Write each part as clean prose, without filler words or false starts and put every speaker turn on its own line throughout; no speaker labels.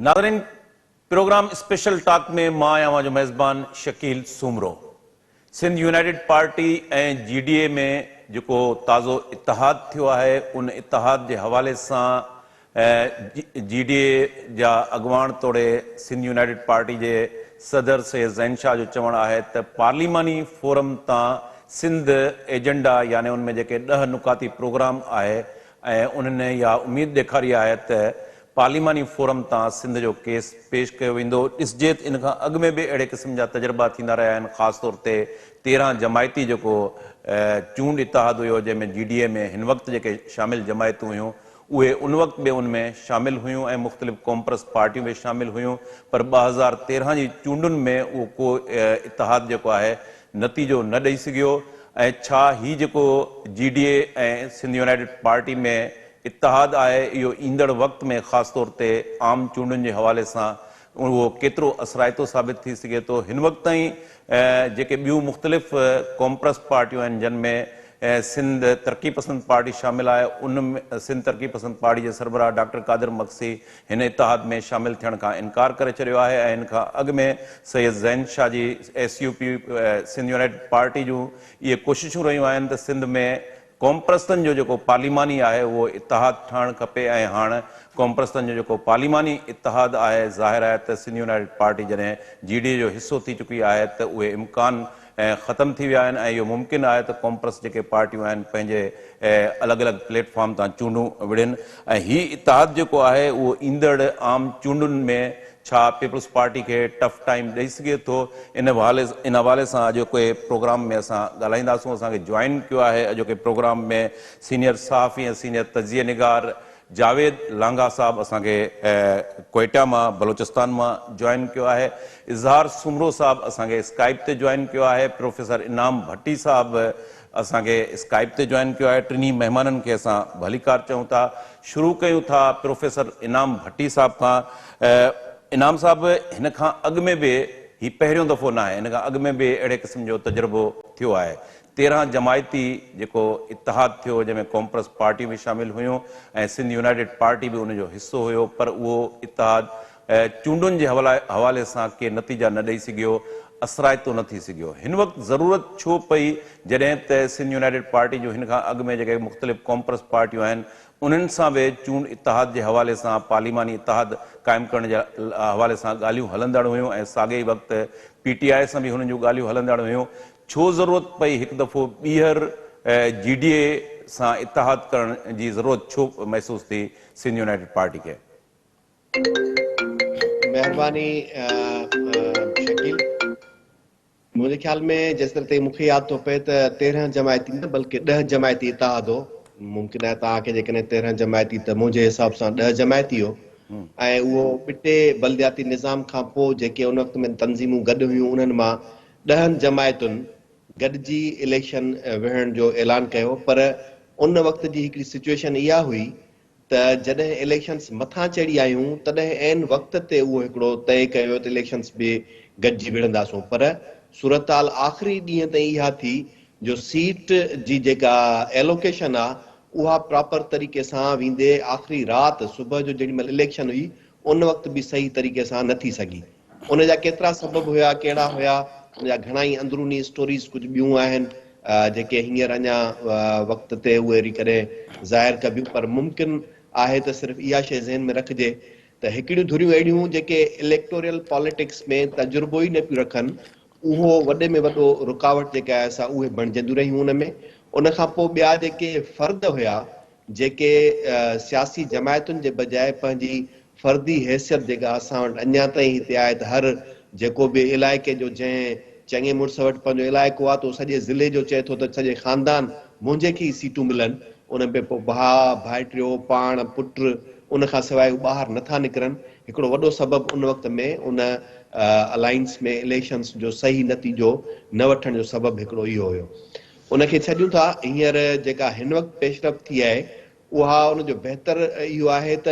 नाज़रीन, programme special talk में मां आहियां जो मेज़बान शकील सुमरो। सिंध यूनाइटेड पार्टी ऐं GDA में जेको ताज़ो इतिहाद थियो आहे, उन इतिहाद जे हवाले सां GDA जा अॻुवाण तोड़े सिंध यूनाइटेड पार्टी जे सदर सैयद ज़ैन शाह जो चवणु आहे त पार्लिमानी फोरम तां सिंध एजेंडा यानी उनमें जेके 10 नुकाती प्रोग्राम आहे ऐं उन्हनि इहा उमेद ॾेखारी आहे त पार्लिमानी फोरम तां सिंध जो केस पेश कयो वेंदो। ॾिसजे त इन खां अॻु में बि अहिड़े क़िस्म जा तजुर्बा थींदा रहिया आहिनि। ख़ासि तौर ते 13 जमायती जेको चूंड इतिहाद हुयो, जंहिंमें GDA में हिन वक़्तु जेके शामिल जमायतूं हुयूं उहे उन वक़्तु बि उनमें शामिल हुयूं ऐं मुख़्तलिफ़ कॉम्प्रस पार्टियूं बि शामिल हुयूं, पर 2013 जी चूंडुनि में उहो को इतिहाद जेको आहे नतीजो न ॾेई सघियो। ऐं छा हीउ जेको GDA ऐं सिंध यूनाइटेड पार्टी में इतिहाद आहे, इहो ईंदड़ वक़्त में ख़ासि तौर ते आम चूंडुनि जे हवाले सां उहो केतिरो असराइतो साबित थी सघे थो। हिन वक़्त ताईं जेके ॿियूं मुख़्तलिफ़ कॉम्प्रस पार्टियूं आहिनि, जिन में सिंध तरक़ी पसंद पार्टी शामिल आहे, उनमें सिंध तरक़ी पसंद पार्टी जे सरबराह डॉक्टर कादिर मक्सी हिन इतिहाद में शामिल थियण खां इनकार करे छॾियो आहे ऐं इन खां अॻु में सैयद ज़ैन Shah ji SUP Sindh United party जूं इहे कोशिशूं रहियूं आहिनि त सिंध में कॉम्प्रस्तनि जो जेको पार्लिमानी आहे उहो इतिहाद ठहणु खपे। ऐं हाणे कॉम्प्रस्तनि जो जेको पार्लिमानी इतिहाद आहे, ज़ाहिर आहे त सिंध यूनाइटेड पार्टी जॾहिं GDA जो हिसो थी चुकी आहे त उहे इम्कान ख़तमु थी विया आहिनि ऐं इहो मुमकिन आहे त कॉम्प्रस जेके पार्टियूं आहिनि पंहिंजे अलॻि अलॻि प्लेटफॉर्म तां चूंडूं विढ़नि ऐं हीउ इतिहाद जेको आहे उहो ईंदड़ आम चूंडुनि में छा पीपल्स पार्टी खे टफ टाइम ॾेई सघे थो। इन हवाले सां अॼोके प्रोग्राम में असां ॻाल्हाईंदासूं। असांखे जॉइन कयो आहे अॼोके प्रोग्राम में सीनियर सहाफ़ी ऐं सीनियर तजिया निगार जावेद लांघा साहब असांखे कोयटा मां बलोचिस्तान मां जॉइन कयो आहे। इज़हार सुमरो साहब असांखे स्काइप ते जॉइन कयो आहे। प्रोफेसर इनाम भट्टी साहब असांखे स्काइप ते जॉइन कयो आहे। टिनी महिमाननि खे असां भलीकार चऊं था। शुरू कयूं था प्रोफेसर इनाम भट्टी साहब खां। इनाम साहब, हिन खां अॻु में बि हीउ पहिरियों दफ़ो न आहे, हिन खां अॻु में बि अहिड़े क़िस्म जो तजुर्बो थियो आहे। 13 जमायती जेको इतिहाद थियो, जंहिंमें कॉम्प्रस पार्टियूं बि शामिल हुयूं ऐं सिंध यूनाइटेड पार्टी बि उनजो हिसो हुयो, पर उहो इतिहाद चूंडुनि जे हवाले सां के नतीजा न ॾेई सघियो, असराइतो न थी सघियो। हिन वक़्तु ज़रूरत छो पई, जॾहिं त सिंध यूनाइटेड पार्टी जो हिन खां अॻु में जेके मुख़्तलिफ़ कॉम्प्रस पार्टियूं आहिनि उन्हनि सां बि चूंड इतिहाद जे हवाले सां पार्लिमानी इतिहाद क़ाइमु करण जे हवाले सां ॻाल्हियूं हलंदड़ हुयूं ऐं साॻे ई वक़्तु PTI सां बि हुननि जूं ॻाल्हियूं हलंदड़ हुयूं। छो ज़रूरत पई हिकु दफ़ो ॿीहर GDA सां इतिहाद करण जी ज़रूरत छो महसूस थी सिंध यूनाइटेड पार्टी खे?
महिरबानी शकील, मुंहिंजे ख्याल में जेस तरह ते मूंखे यादि थो पए त 13 जमायती न बल्कि 10 जमायती इतिहाद हो। मुमकिन आहे तव्हांखे जेकॾहिं 13 जमायती त मुंहिंजे हिसाब सां 10 जमायती हो ऐं उहो ॿिटे बलदियाती निज़ाम खां पोइ जेके उन वक़्त में तंज़ीमूं गॾु हुयूं उन्हनि मां 10 जमायतुनि गॾिजी इलेक्शन विहण जो ऐलान कयो। पर उन वक़्त जी हिकिड़ी सिचुएशन इहा हुई त जॾहिं इलेक्शन्स मथां चढ़ी आयूं तॾहिं ऐन वक़्त ते उहो हिकिड़ो तय कयो त इलेक्शन्स बि गॾिजी विढ़ंदासूं। पर सूरताल आख़िरी ॾींहं ताईं इहा थी जो सीट जी जेका एलोकेशन आहे उहा प्रॉपर तरीक़े सां वेंदे आख़िरी राति सुबुह जो जेॾी महिल इलेक्शन हुई उन वक़्त बि सही तरीक़े सां न थी सघी। उन जा केतिरा सबब हुया, कहिड़ा हुया, उन जा घणा ई अंदरूनी स्टोरीज़ कुझु ॿियूं आहिनि जेके हींअर अञा वक़्त ते उहे वरी करे ज़ाहिर कबियूं। पर मुमकिन आहे त सिर्फ़ु इहा शइ ज़हन में रखिजे त हिकिड़ियूं धुरियूं अहिड़ियूं जेके इलेक्टोरियल पॉलिटिक्स में तजुर्बो ई न पियूं रखनि, उहो वॾे में वॾो रुकावट जेका आहे असां उहे बणिजंदियूं रहियूं उन में। उन खां पोइ ॿिया जेके फ़र्द हुया जेके सियासी जमायतुनि जे बजाए पंहिंजी फ़र्दी हैसियत जेका असां वटि अञा ताईं हिते आहे त हर जेको बि इलाइक़े जो जंहिं चङे मुड़ुस वटि पंहिंजो इलाइक़ो आहे त उहो सॼे ज़िले जो चए थो त सॼे ख़ानदान मुंहिंजे खे ई सीटूं मिलनि। उन में पोइ भाउ भाइटियो पाण पुट उन खां सवाइ ॿाहिरि नथा निकिरनि। हिकिड़ो वॾो सबबु उन वक़्त में उन अलायंस में इलेक्शन्स जो सही नतीजो न वठण जो सबबु हिकिड़ो इहो हुयो। उनखे छॾियूं था, हींअर जेका हिन वक़्तु पेशरफ़ थी आहे उहा उनजो बहितर इहो आहे त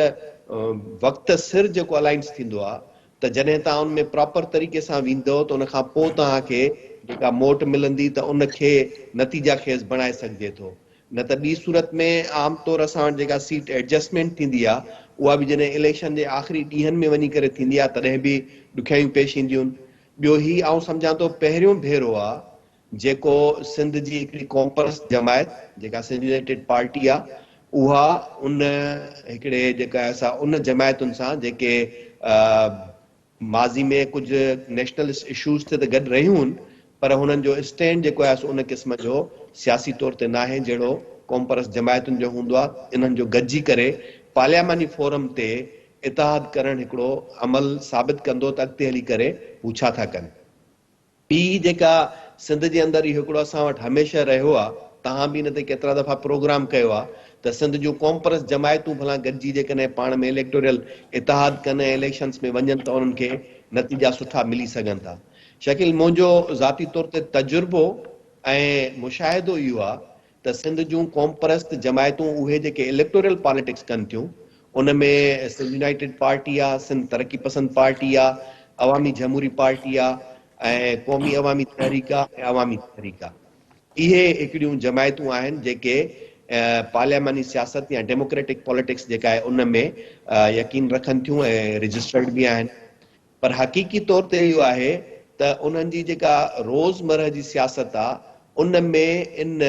वक़्त सिर जेको अलायंस थींदो आहे त जॾहिं तव्हां उन में प्रॉपर तरीक़े सां वेंदो त उन खां पोइ तव्हांखे जेका मोट मिलंदी त उनखे नतीजा खेसि बणाए सघिजे थो। न त ॿी सूरत में आमतौर सां जेका सीट एडजस्टमेंट थींदी आहे उहा बि जॾहिं इलेक्शन जे आख़िरी ॾींहंनि में वञी करे थींदी आहे तॾहिं बि ॾुखियाइयूं पेश ईंदियूं आहिनि। ॿियो ही आउं सम्झां थो पहिरियों भेरो आहे जेको सिंध जी हिकिड़ी कॉम्परस जमायत जेका सिंध यूनाइटेड पार्टी आहे उहा उन हिकिड़े जेका असां उन जमायतुनि सां जेके माज़ी में कुझु नेशनलिस्ट इशूज़ ते त गॾु रहियूं आहिनि पर हुननि जो स्टैंड जेको आहे सो उन क़िस्म जो सियासी तौर ते नाहे जहिड़ो कॉम्परस जमायतुनि जो हूंदो आहे। इन्हनि जो गॾिजी करे पार्लियामानी फोरम ते इतिहाद करणु हिकिड़ो अमल साबित कंदो त अॻिते हली करे हू छा था कनि। ॿी जेका सिंध जे अंदरि इहो हिकिड़ो असां वटि हमेशह रहियो आहे, तव्हां बि हिन ते केतिरा दफ़ा प्रोग्राम कयो आहे त सिंध जूं कॉम्परस जमायतूं भला गॾिजी जेकॾहिं पाण में इलेक्टोरियल इतिहाद कनि ऐं इलेक्शन्स में वञनि त उन्हनि खे नतीजा सुठा मिली सघनि था। शकील, मुंहिंजो ज़ाती तौर ते तजुर्बो ऐं मुशाहिदो इहो आहे त सिंध जूं कॉम्परस जमायतूं उहे जेके इलेक्टोरियल पॉलिटिक्स कनि थियूं उन में सिंध यूनाइटेड पार्टी आहे, सिंध तरक़ी पसंद पार्टी आहे, अवामी जमहूरी पार्टी आहे ऐं क़ौमी अवामी तहरीक आहे ऐं अवामी तहरीक आहे। इहे हिकिड़ियूं जमायतूं आहिनि जेके पार्लियामानी सियासत या डेमोक्रेटिक पॉलिटिक्स जेका आहे उन में यकीन रखनि थियूं ऐं रजिस्टर्ड बि आहिनि। पर हक़ीक़ी तौर ते इहो आहे त उन्हनि जी जेका रोज़मरह जी सियासत आहे उन में इन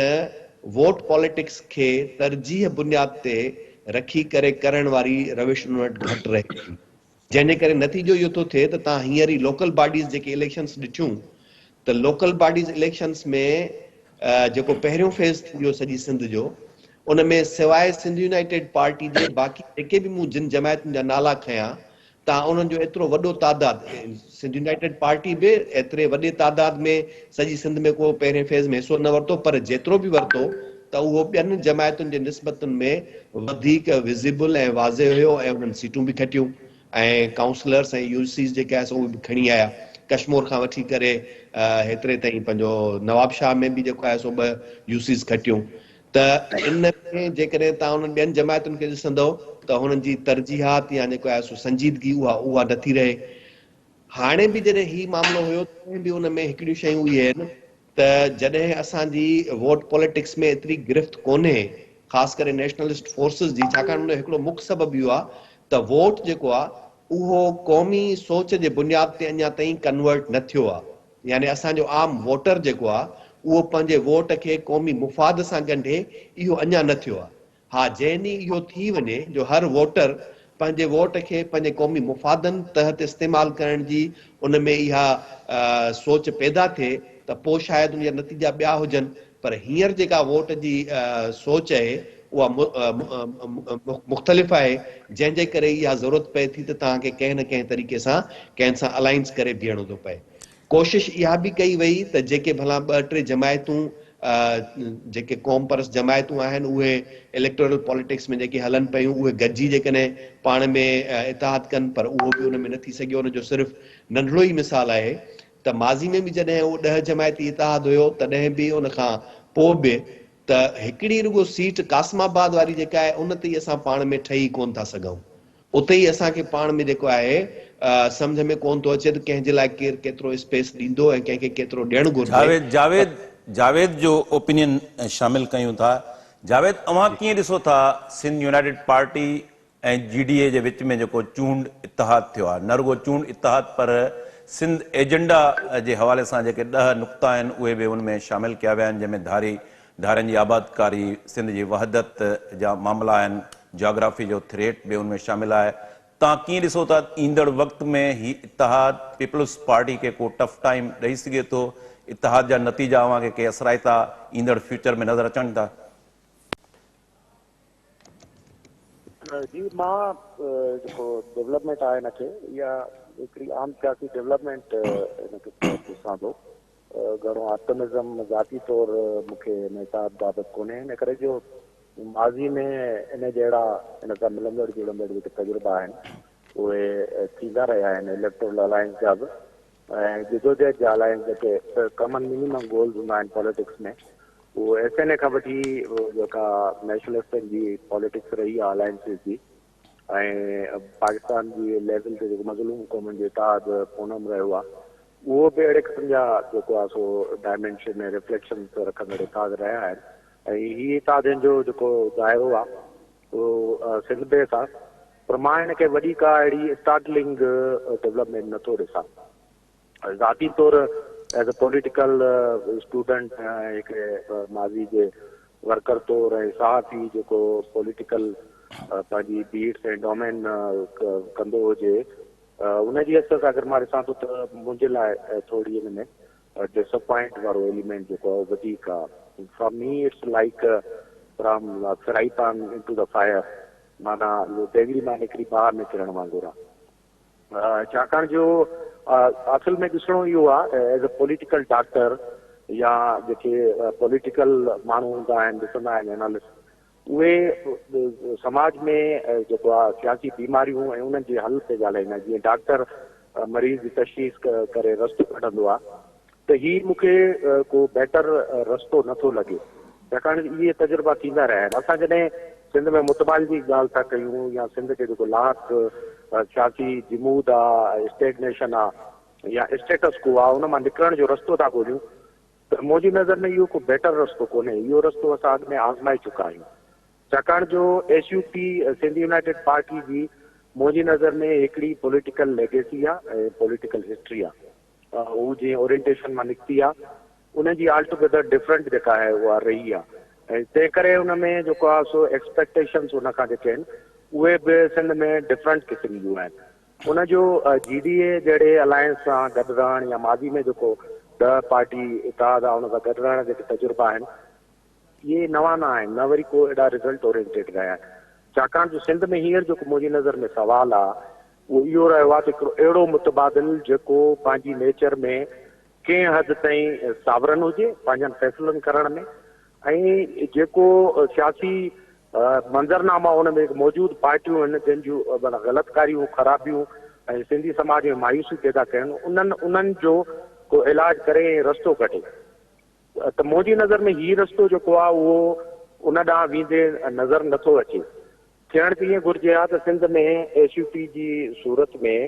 वोट पॉलिटिक्स खे तरजीह बुनियाद ते रखी करे करण वारी रविश उन वटि घटि रहे थी, जंहिंजे करे नतीजो इहो थो थिए त तव्हां हींअर ई लोकल बॉडीज़ जेके इलेक्शन्स ॾिठियूं त लोकल बॉडीज़ इलेक्शन्स में जेको पहिरियों फेज़ थी वियो सॼी सिंध जो उन में सवाइ सिंध यूनाइटेड पार्टी जे बाक़ी जेके बि मूं जिन जमायतुनि जा नाला खयां तव्हां उन्हनि जो एतिरो वॾो तादादु सिंध यूनाइटेड पार्टी बि एतिरे वॾे तादाद में सॼी सिंध में को पहिरें फेज़ में हिसो न वरितो, पर जेतिरो बि वरितो त उहो ॿियनि जमायतुनि जे निस्बतुनि में वधीक विज़िबल ऐं वाज़े हुयो ऐं उन्हनि सीटूं बि खटियूं ऐं काउंसलर्स ऐं यूसीस जेके आहे उहे बि खणी आया। कश्मीर खां वठी करे हेतिरे ताईं पंहिंजो नवाबशाह में बि जेको आहे सो 2 यूसीस खटियूं। त इन में जेकॾहिं तव्हां उन्हनि ॿियनि जमायतुनि खे ॾिसंदव त हुननि जी तरजीहात या जेको आहे सो संजीदगी उहा नथी रहे। हाणे बि जॾहिं ही मामिलो हुयो तॾहिं बि उन में हिकिड़ियूं शयूं इहे आहिनि त जॾहिं असांजी वोट पॉलिटिक्स में एतिरी गिरफ़्त कोन्हे ख़ासि करे नेशनलिस्ट फोर्सिस जी, छाकाणि उन हिकिड़ो मुख्य सबबु इहो आहे त वोट जेको आहे उहो क़ौमी सोच जे बुनियाद ते अञा ताईं कन्वर्ट न थियो आहे। यानी असांजो आम वोटर जेको आहे उहो पंहिंजे वोट खे क़ौमी मुफ़ाद सां ॻंढे, इहो अञा न थियो आहे। हा, जंहिं ॾींहुं इहो थी वञे जो हर वोटर पंहिंजे वोट खे पंहिंजे क़ौमी मुफ़ादनि तहत इस्तेमालु करण जी उन में इहा सोच पैदा थिए त पोइ शायदि उन जा नतीजा ॿिया हुजनि। पर हींअर जेका वोट जी सोच आहे उहा मुख़्तलिफ़ आहे, जंहिंजे करे इहा ज़रूरत पए थी त तव्हांखे कंहिं न कंहिं तरीक़े सां कंहिं सां अलाइंस करे बीहणो थो पए। कोशिश इहा बि कई वई त जेके भला 2-3 जमायतूं जेके कॉम्परस जमायतूं आहिनि उहे इलेक्टोरल पॉलिटिक्स में जेके हलनि पियूं उहे गॾिजी जेकॾहिं पाण में इतिहाद कनि, पर उहो बि उन में न थी सघियो। उनजो सिर्फ़ु नंढिड़ो ई मिसाल आहे त माज़ी में बि जॾहिं उहो 10 जमायती इतिहाद हुयो तॾहिं बि उन खां पोइ बि त हिकिड़ी रुगो सीट कासमाबाद वारी जेका आहे उन ते ई असां पाण में ठही कोन था सघूं। उते ई असांखे पाण में जेको आहे सम्झ में कोन थो अचे त कंहिंजे लाइ केरु केतिरो स्पेस ॾींदो ऐं कंहिंखे केतिरो ॾियणु घुरिजे।
जावेद जो ओपिनियन शामिल कयूं था। जावेद, अवां कीअं ॾिसो था सिंध यूनाइटेड पार्टी ऐं जीडीए जे विच में जेको चूंड इतिहाद थियो आहे, न रुगो चूंड इतिहाद पर सिंध एजेंडा जे हवाले सां जेके 10 नुक़्ता आहिनि उहे बि उन में शामिल कया विया आहिनि, जंहिंमें धारनि जी आबादकारी, सिंध जी वहदत जा मामला आहिनि, जोग्राफी जो थ्रेट बि उनमें शामिल आहे। तव्हां कीअं ॾिसो था ईंदड़ वक़्त में ही इतिहाद पीपल्स पार्टी खे को टफ टाइम ॾेई सघे थो? इतिहाद जा नतीजा अव्हांखे के असराइता ईंदड़ फ्यूचर में नज़र अचनि था?
जी, मां जेको डेवलपमेंट आहे हिनखे या हिकिड़ी आम सियासी डेवलपमेंट हिनखे ॾिसां थो। घणो ऑप्टिमिज़म ज़ाती तौर मूंखे हिन हिसाब बाबति कोन्हे, हिन करे जो माज़ी में इन जहिड़ा हिन सां मिलंदड़ जुड़ंदड़ जेके तजुर्बा आहिनि उहे थींदा रहिया आहिनि इलेक्टोरल अलायंस जा बि ऐं जिदोजहद जा अलायंस जेके कॉमन मिनिमम गोल्स हूंदा आहिनि पॉलिटिक्स में, वो एसएनए खां वठी जेका नेशनलिस्टनि जी पॉलिटिक्स रही आहे अलायंसिस जी ऐं पाकिस्तान जी लेवल ते जेको मज़लूम क़ौमुनि जो इतिहाद पूनम रहियो आहे उहो बि अहिड़े क़िस्म जा जेको आहे सो डायमेंशन ऐं रिफ्लेक्शन रखंदड़ इतिहाद रहिया आहिनि। ऐं हीअ इतिहादनि जो जेको दाइरो आहे उहो सिंध बेस आहे पर मां हिनखे वॾी का अहिड़ी स्टार्टलिंग डेवलपमेंट नथो ॾिसां। ज़ाती तौर एज अ पॉलिटिकल स्टूडेंट हिकिड़े माज़ी जे वर्कर तौर ऐं सहाफ़ी जेको पॉलिटिकल पंहिंजी बीट्स ऐं डोमेन कंदो हुजे, उनजी असर सां अगरि मां ॾिसां थो त मुंहिंजे लाइ थोरी हिन में डिसअपॉइंट वारो एलिमेंट जेको आहे उहो वधीक आहे। For me it's like from fry pan into the fire, माना देगड़ी मां निकिरी ॿाहिरि निकिरण वांगुरु आहे। छाकाणि जो असुल में ॾिसणो इहो आहे एज अ पॉलिटिकल डॉक्टर या जेके पॉलिटिकल माण्हू हूंदा आहिनि, ॾिसंदा आहिनि एनालिस्ट, उहे समाज में जेको आहे सियासी बीमारियूं ऐं उन्हनि जे हल ते ॻाल्हाईंदा आहिनि। जीअं डॉक्टर मरीज़ जी तशख़ीस करे रस्तो कढंदो आहे, त हीउ मूंखे को बेटर रस्तो नथो लॻे, छाकाणि इहे तजुर्बा थींदा रहिया आहिनि। असां जॾहिं सिंध में मुतबाल जी ॻाल्हि था कयूं या सिंध खे जेको लाहक सियासी जिमूद आहे, स्टेगनेशन आहे या स्टेटस को आहे, उन मां निकिरण जो रस्तो था ॻोल्हियूं, त मुंहिंजी नज़र में इहो को बेटर रस्तो कोन्हे। इहो रस्तो असां अॻु में आज़माए चुका आहियूं, छाकाणि जो SUP सिंध यूनाइटेड पार्टी जी मुंहिंजी नज़र में हिकिड़ी पॉलिटिकल लेगेसी आहे ऐं पॉलिटिकल हिस्ट्री आहे। हू जीअं ओरिएंटेशन मां निकिती आहे, उनजी ऑलटुगेदर डिफरेंट जेका आहे उहा रही आहे, ऐं तंहिं करे हुन में जेको आहे सो एक्सपेक्टेशन्स उनखां जेके आहिनि उहे बि सिंध में डिफरेंट क़िस्म जूं आहिनि। उनजो GDA जहिड़े अलायंस सां गॾु रहण या माज़ी में जेको 10 पार्टी इतिहाद आहे उन सां गॾु रहण जेके तजुर्बा आहिनि, इहे नवां न आहिनि, न वरी को एॾा रिज़ल्ट ओरिएंटेड रहिया आहिनि। छाकाणि जो सिंध में हींअर जेको मुंहिंजी नज़र में सुवालु आहे उहो इहो रहियो आहे त हिकिड़ो अहिड़ो मुतबादिल जेको पंहिंजी नेचर में कंहिं हद ताईं सावरन हुजे पंहिंजनि फ़ैसिलनि करण में, ऐं जेको सियासी मंज़रनामा हुन में मौजूदु पार्टियूं आहिनि जंहिं जूं माना ग़लतकारियूं ख़राबियूं ऐं सिंधी समाज में मायूसी पैदा कनि, उन्हनि जो को इलाज करे रस्तो कढे। त मुंहिंजी नज़र में हीउ रस्तो जेको आहे उहो उन ॾांहुं वेंदे नज़र नथो अचे। थियण त ईअं घुरिजे आहे त सिंध में SUP जी सूरत में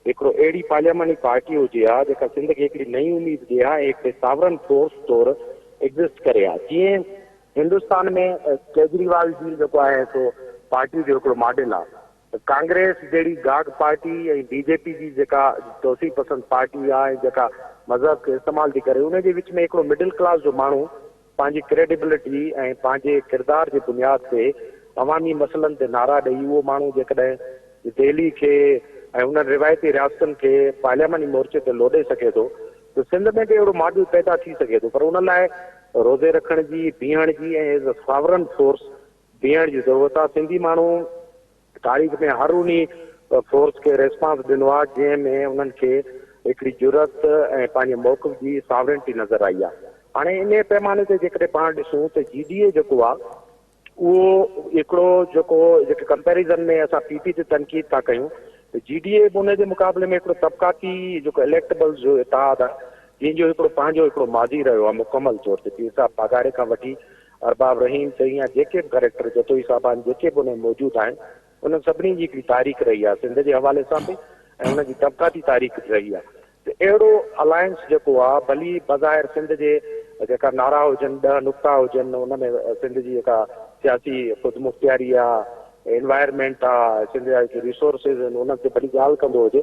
हिकिड़ो अहिड़ी पार्लियामेंटी पार्टी हुजे आहे जेका सिंध खे हिकिड़ी नई उमेद ॾिए आहे, हिकिड़े सावरन फोर्स तौरु एग्ज़िस्ट करे आहे। जीअं हिंदुस्तान में केजरीवाल जी जेको आहे सो पार्टी जो हिकिड़ो मॉडल आहे, कांग्रेस जहिड़ी गाग पार्टी ऐं BJP जी जेका तोसी पसंद पार्टी आहे जेका मज़हब खे इस्तेमालु थी करे, उनजे विच में हिकिड़ो मिडिल क्लास जो माण्हू पंहिंजी क्रेडिबिलिटी ऐं पंहिंजे किरदार जे बुनियाद ते अवामी मसइलनि ते नारा ॾेई उहो माण्हू जेकॾहिं दिल्ली खे ऐं उन रिवायती रियासतनि खे पार्लियामेंटी मोर्चे ते लोॾे सघे थो, त सिंध में बि अहिड़ो मॉडल पैदा थी सघे थो। पर उन लाइ रोज़े रखण जी, बीहण जी ऐं एज़ अ सावरन फोर्स बीहण जी ज़रूरत आहे। सिंधी माण्हू तारीख़ में हर उन फोर्स खे रेस्पॉन्स ॾिनो आहे जंहिंमें उन्हनि खे हिकिड़ी ज़रूरत ऐं पंहिंजे मौक़िफ़ जी सावरेंटी नज़र आई आहे। हाणे इन पैमाने ते जेकॾहिं पाण ॾिसूं त GDA जेको आहे उहो हिकिड़ो जेके कंपेरिज़न में असां PP ते तनक़ीद था कयूं, त GDA बि उन जे मुक़ाबले में हिकिड़ो तबक़ाती जेको इलेक्टेबल्स जो इतिहाद आहे, जंहिंजो हिकिड़ो पंहिंजो हिकिड़ो माज़ी रहियो आहे मुकमल तौर ते। पीर साहब पागाड़े खां वठी अरबाब रहीम ताईं या जेके बि कैरेक्टर जतोई साहबान जेके बि उन मौजूदु आहिनि, उन सभिनी जी हिकिड़ी तारीख़ रही आहे सिंध जे हवाले सां बि, ऐं उनजी तबक़ाती तारीख़ रही आहे। त अहिड़ो अलायंस जेको आहे भली बज़ाहिर सिंध जे जेका नारा हुजनि, 10 नुक़्ता हुजनि, उन में सिंध जी जेका सियासी ख़ुदमुख़्तियारी आहे, एनवायरमेंट आहे, सिंध जा जेके रिसोर्सिस आहिनि उन्हनि ते भली ॻाल्हि कंदो हुजे,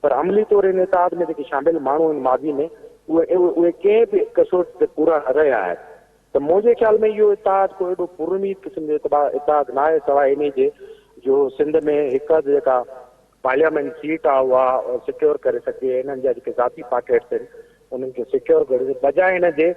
पर अमली तौर इन इतिहाद में जेके शामिल माण्हू आहिनि माज़ी में उहे कंहिं बि कसोट ते पूरा न रहिया आहिनि। त मुंहिंजे ख़्याल में इहो इतिहाद को एॾो पुरुमीद क़िस्म जो इतिहाद न आहे, सवाइ इन जे जो सिंध में हिकु जेका पार्लियामेंट सीट आहे उहा सिक्योर करे सघे, हिननि जा जेके ज़ाती पॉकेट्स आहिनि उन्हनि खे सिक्योर करे बजाए हिन जे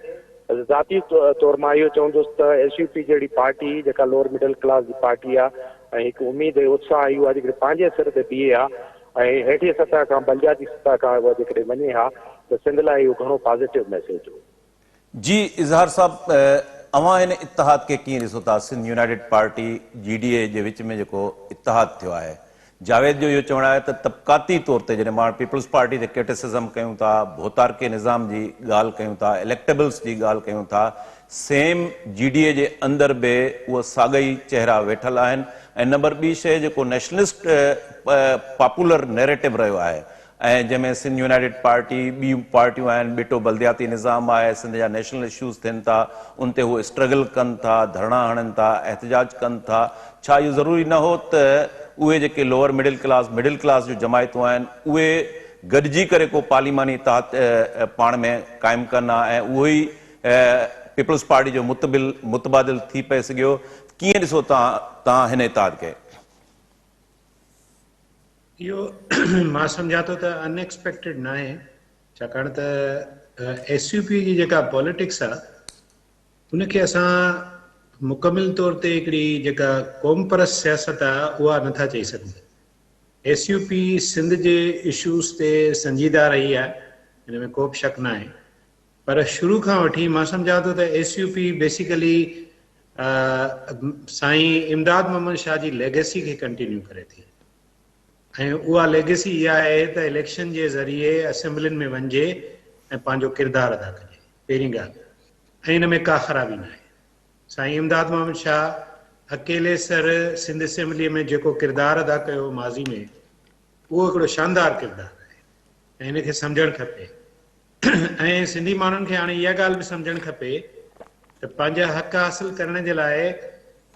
ज़ाती तौर मां इहो चवंदुसि त SUP जहिड़ी पार्टी जेका लोअर मिडिल क्लास जी पार्टी आहे ऐं हिकु उमेद ऐं उत्साह इहो आहे जेकॾहिं पंहिंजे सिर ते बीहे आहे ऐं हेठि सतह खां बलियाती सतह खां उहा जेकॾहिं वञे हा त सिंध लाइ इहो घणो पॉज़िटिव मैसेज हो।
जी इज़हार साहब, अवां हिन इतिहाद खे कीअं ॾिसो था? सिंध यूनाइटेड पार्टी GDA जे विच में जेको इतिहाद थियो आहे, जावेद जो इहो चवणु आहे त तबक़ाती तौर ते जॾहिं मां पीपल्स पार्टी ते क्रिटिसिज़म कयूं था, भोतारके निज़ाम जी ॻाल्हि कयूं था, इलेक्टेबल्स जी ॻाल्हि कयूं था, सेम GDA जे अंदरि बि उहा साॻई चेहरा वेठल आहिनि। ऐं नंबर ॿी शइ जेको नेशनलिस्ट पॉपुलर नैरेटिव रहियो आहे ऐं जंहिंमें सिंध यूनाइटेड पार्टी, ॿियूं पार्टियूं आहिनि, बिटो बल्दियाती निज़ाम आहे, सिंध जा नेशनल इश्यूज़ थियनि था, उन ते उहे स्ट्रगल कनि था, धरना हणनि था, एहतजाज कनि था। छा इहो ज़रूरी न हो त उहे जेके लोअर मिडिल क्लास जो जमायतूं आहिनि उहे गॾिजी करे को पार्लिमानी इतिहाद पाण में क़ाइमु कनि हा ऐं उहो ई पीपल्स पार्टी जो मुतबादिल थी पए सघियो। कीअं ॾिसो तव्हां हिन इतिहाद खे?
इहो मां सम्झां थो त अनएक्सपेक्टेड न आहे, छाकाणि त SUP जी जेका पॉलिटिक्स आहे उनखे असां मुकमिल तौर ते हिकिड़ी जेका क़ौम परस्त सियासत आहे उहा नथा चई सघूं। SUP सिंध जे इशूज़ ते संजीदा रही आहे, हिन में को बि शक न आहे, पर शुरू खां वठी मां सम्झां थो त SUP बेसिकली साईं इमदाद मोहम्मद शाह जी लेगेसी खे कंटिन्यू करे थी ऐं उहा लेगेसी इहा आहे त इलेक्शन जे ज़रिए असेंबलियुनि में वञिजे ऐं पंहिंजो किरदारु अदा कजे, पहिरीं ॻाल्हि। ऐं हिन में का ख़राबी न आहे। साईं इमदाद मोहम्मद शाह अकेले सर सिंध असेंबलीअ में जेको किरदारु अदा कयो माज़ी में, उहो हिकिड़ो शानदार किरदारु आहे ऐं हिनखे सम्झणु खपे। ऐं सिंधी माण्हुनि खे हाणे इहा ॻाल्हि बि सम्झणु खपे त पंहिंजा हक़ हासिल करण जे लाइ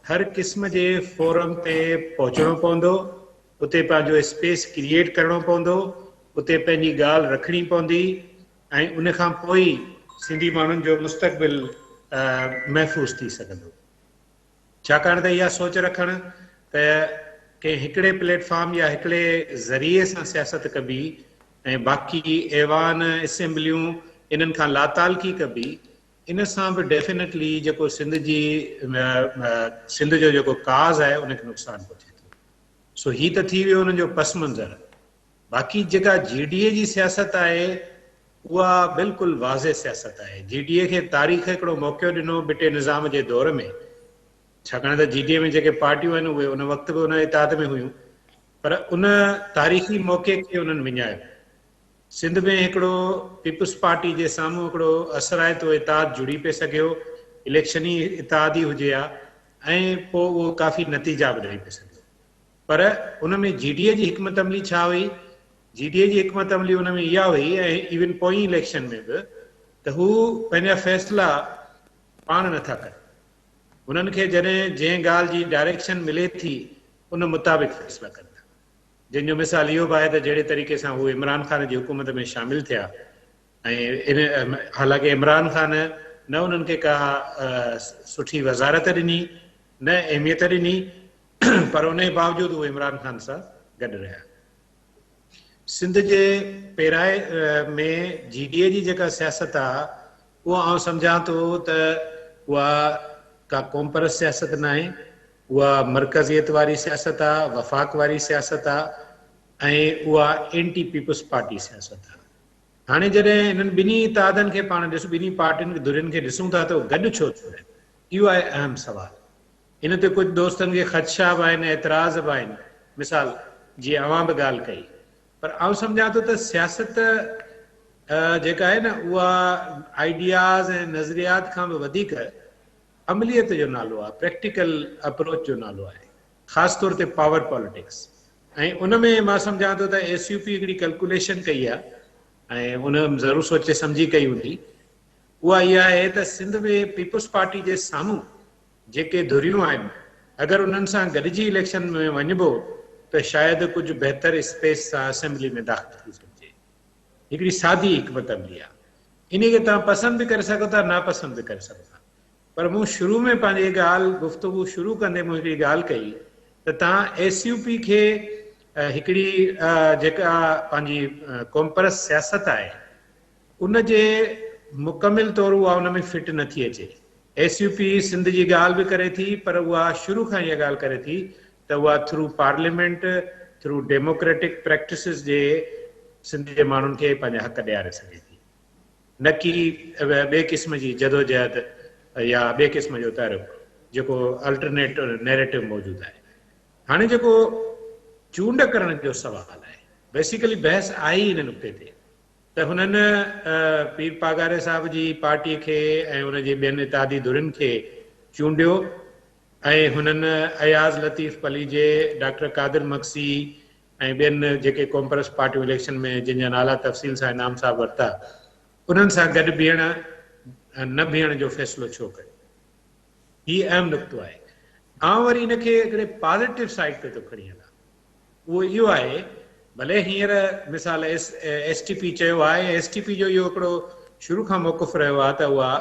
हर क़िस्म जे फोरम ते पहुचणो पवंदो, उते पंहिंजो स्पेस क्रिएट करणो पवंदो, उते पंहिंजी ॻाल्हि रखणी पवंदी ऐं उन खां पोइ सिंधी माण्हुनि जो मुस्तक़बिल महफ़ूज़ थी सघंदो। छाकाणि त इहा सोच रखणु त कंहिं हिकिड़े प्लेटफॉर्म या हिकिड़े ज़रिए सां सियासत कबी ऐं बाक़ी ऐवान असेंबलियूं इन्हनि खां लातालकी कबी, इन सां बि डेफिनेटली जेको सिंध जो जेको काज़ आहे उनखे नुक़सानु पहुचे थो। सो ही त थी वियो उन्हनि जो पस मंज़र। बाक़ी जेका GDA जी सियासत आहे उहा बिल्कुलु वाज़े सियासत आहे। GDA खे तारीख़ हिकिड़ो मौक़ो ॾिनो बिटे निज़ाम जे दौर में, छाकाणि त GDA में जेके पार्टियूं आहिनि उहे उन वक़्त बि उन इताद में हुयूं, पर उन तारीख़ी मौक़े खे उन्हनि विञायो। सिंध में हिकिड़ो पीपल्स पार्टी जे साम्हूं हिकिड़ो असराइतो इताद जुड़ी पिए सघियो, इलेक्शनी इताद ई हुजे हा, ऐं पोइ उहो काफ़ी नतीजा बि ॾेई पिए सघियो। पर उन में GDA जी हिकमत अमली छा हुई? GDA जी हिकमत अमली उन में इहा हुई, ऐं इवन पोइ इलेक्शन में बि, त हू पंहिंजा फ़ैसिला पाण नथा कनि। उन्हनि खे जॾहिं जंहिं ॻाल्हि जी डायरेक्शन मिले थी उन मुताबिक़ फ़ैसिला कनि था। जंहिंजो मिसाल इहो बि आहे त जहिड़े तरीक़े सां उहे इमरान ख़ान जी हुकूमत में शामिलु थिया ऐं हालांकि इमरान ख़ान न उन्हनि खे का सुठी वज़ारत ॾिनी, न अहमियत ॾिनी, पर उन जे बावजूदि उहे इमरान ख़ान सां गॾु रहिया। सिंध जे पेराए में GDA जी जेका सियासत आहे उहा आउं सम्झां थो त उहा का क़ौम परस्त सियासत न आहे, उहा मरकज़ियत वारी सियासत आहे, वफ़ाक़ वारी सियासत आहे ऐं उहा एंटी पीपल्स पार्टी सियासत आहे। हाणे जॾहिं हिननि ॿिन्ही इतादनि खे पाण ॿिन्ही पार्टियुनि धुरियुनि खे ॾिसूं था त गॾु छो थियो आहे, इहो आहे अहम सुवाल। इन ते कुझु दोस्तनि खे ख़दशा बि आहिनि, एतिराज़ बि आहिनि, मिसाल जीअं अवां बि ॻाल्हि कई, पर आउं सम्झां थो त सियासत जेका आहे न उहा आइडियाज़ ऐं नज़रियात खां बि वधीक अमलियत जो नालो आहे, प्रैक्टिकल अप्रोच जो नालो आहे, ख़ासि तौर ते पावर पॉलिटिक्स। ऐं उन में मां सम्झां थो त SUP हिकिड़ी कैलकुलेशन कई आहे ऐं उन ज़रूरु सोचे सम्झी कई हूंदी। उहा इहा आहे त सिंध में पीपल्स पार्टी जे साम्हूं जेके धुरियूं आहिनि, अगरि उन्हनि सां गॾिजी इलेक्शन में वञिबो त शायदि कुझु बहितर स्पेस सां असेंबली में दाख़िल थी सघिजे। हिकिड़ी सादी हिकमत अमली आहे। इन खे तव्हां पसंदि बि करे सघो था, नापसंदि बि करे सघो था, पर मूं शुरू में पंहिंजी ॻाल्हि गुफ़्तगू शुरू कंदे मूं हिकिड़ी ॻाल्हि कई त तव्हां SUP खे हिकिड़ी जेका पंहिंजी क़ौम परस्त सियासत आहे उन जे मुकमिल तौरु उहा उन में फिट नथी अचे। SUP सिंध जी ॻाल्हि बि करे थी, पर उहा शुरू खां इहा ॻाल्हि करे थी त उहा थ्रू पार्लियामेंट, थ्रू डेमोक्रेटिक प्रैक्टिसिस जे सिंध जे माण्हुनि खे पंहिंजा हक़ ॾियारे सघे थी, न कि ॿिए क़िस्म जी जदोजहद या ॿिए क़िस्म जो तर्क जेको अल्टरनेट नैरेटिव मौजूदु आहे। हाणे जेको चूंड करण जो सवाल आहे, बेसिकली बहस आहे ई इन नुक़्ते ते त हुननि पीर पागारे साहिब जी पार्टीअ खे ऐं हुनजे ॿियनि इतादी धुरियुनि खे चूंडियो ऐं हुननि अयाज़ लतीफ़ पली जे, डॉक्टर कादिर मक्सी ऐं ॿियनि जेके क़ौम परस्त पार्टियूं इलेक्शन में जिन जा नाला तफ़सील सां इनाम साहब वरिता, उन्हनि सां गॾु बीहण न बीहण जो फ़ैसिलो छो कयो? हीउ अहम नुक़्तो आहे। आउं वरी हिनखे हिकिड़े पॉज़िटिव साइड ते थो खणी हलां। उहो इहो आहे, भले हींअर मिसाल STP चयो आहे, STP जो इहो हिकिड़ो शुरू खां मौक़ुफ़ रहियो आहे त उहा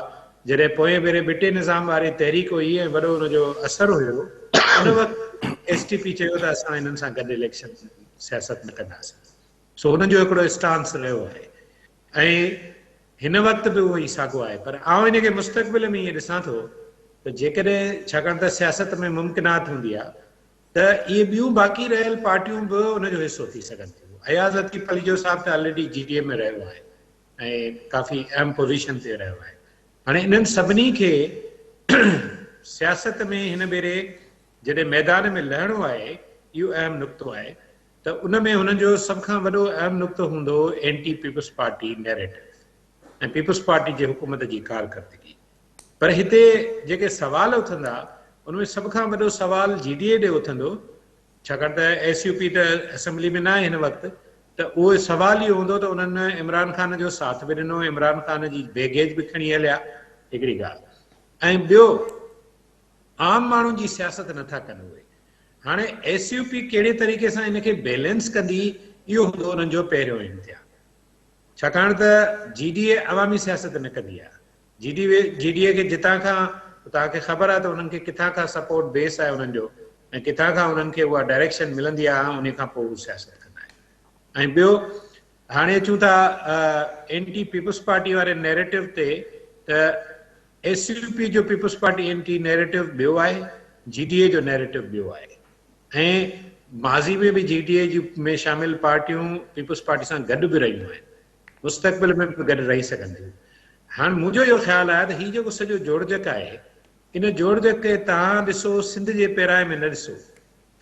जॾहिं पोएं भेरे बिटे निज़ाम वारी तहरीक हुई ऐं वॾो हुनजो असरु हुयो, उन वक़्तु STP चयो त असां हिननि सां गॾु इलेक्शन सियासत न कंदासीं। सो हुननि जो हिकिड़ो स्टांस रहियो आहे ऐं हिन वक़्तु बि उहो ई साॻियो आहे। पर आउं हिनखे मुस्तक़बिल में ईअं ॾिसां थो त जेकॾहिं, छाकाणि त सियासत में मुमकिनात हूंदी आहे, त इहे ॿियूं बाक़ी रहियल पार्टियूं बि उनजो हिसो थी सघनि थियूं। अयाज़ लतीफ़ अली जो साहब त ऑलरेडी GDA में रहियो आहे ऐं काफ़ी अहम पोज़ीशन ते रहियो आहे। हाणे इन्हनि सभिनी खे सियासत में हिन भेरे जॾहिं मैदान में लहिणो आहे, इहो अहम नुक़्तो आहे त उन में हुननि जो सभ खां वॾो अहम नुक़्तो हूंदो एंटी पीपल्स पार्टी नैरेटिव ऐं पीपल्स पार्टी जे हुकूमत जी कारकर्दगी। पर हिते जेके सवाल उथंदा, उनमें सभ खां वॾो सवाल GDA ॾे उथंदो, छाकाणि त SUP त असेंबली में न आहे हिन वक़्तु, त उहो सवाल इहो हूंदो त उन्हनि इमरान ख़ान जो साथ बि ॾिनो, इमरान ख़ान जी बैगेज बि खणी हलिया, हिकिड़ी ॻाल्हि। ऐं ॿियो, आम माण्हुनि जी सियासत नथा कनि उहे। हाणे SUP कहिड़े तरीक़े सां इनखे बैलेंस कंदी, इहो हूंदो उन्हनि जो पहिरियों इम्तिहान। छाकाणि त GDA अवामी सियासत न कंदी आहे। GDA खे जितां खां, तव्हांखे ख़बर आहे त उन्हनि खे किथां खां सपोर्ट बेस आहे उन्हनि जो, ऐं किथां खां उन्हनि खे उहा डायरेक्शन मिलंदी आहे, उन खां पोइ उहे सियासत कंदा आहिनि। ऐं ॿियो, हाणे अचूं था एंटी पीपल्स पार्टी वारे नैरेटिव ते, त SUP जो पीपल्स पार्टी एंटी नैरेटिव ॿियो आहे, GDA जो नैरेटिव ॿियो आहे। ऐं माज़ी में बि GDA में शामिल पार्टियूं पीपल्स पार्टी सां गॾु बि रहियूं आहिनि, मुस्तक़बिल में बि गॾु रही सघनि थियूं। हाणे मुंहिंजो इहो ख़्यालु आहे त हीउ जेको सॼो जोड़जक आहे, इन जोड़जक खे तव्हां ॾिसो सिंध जे पैराए में न ॾिसो,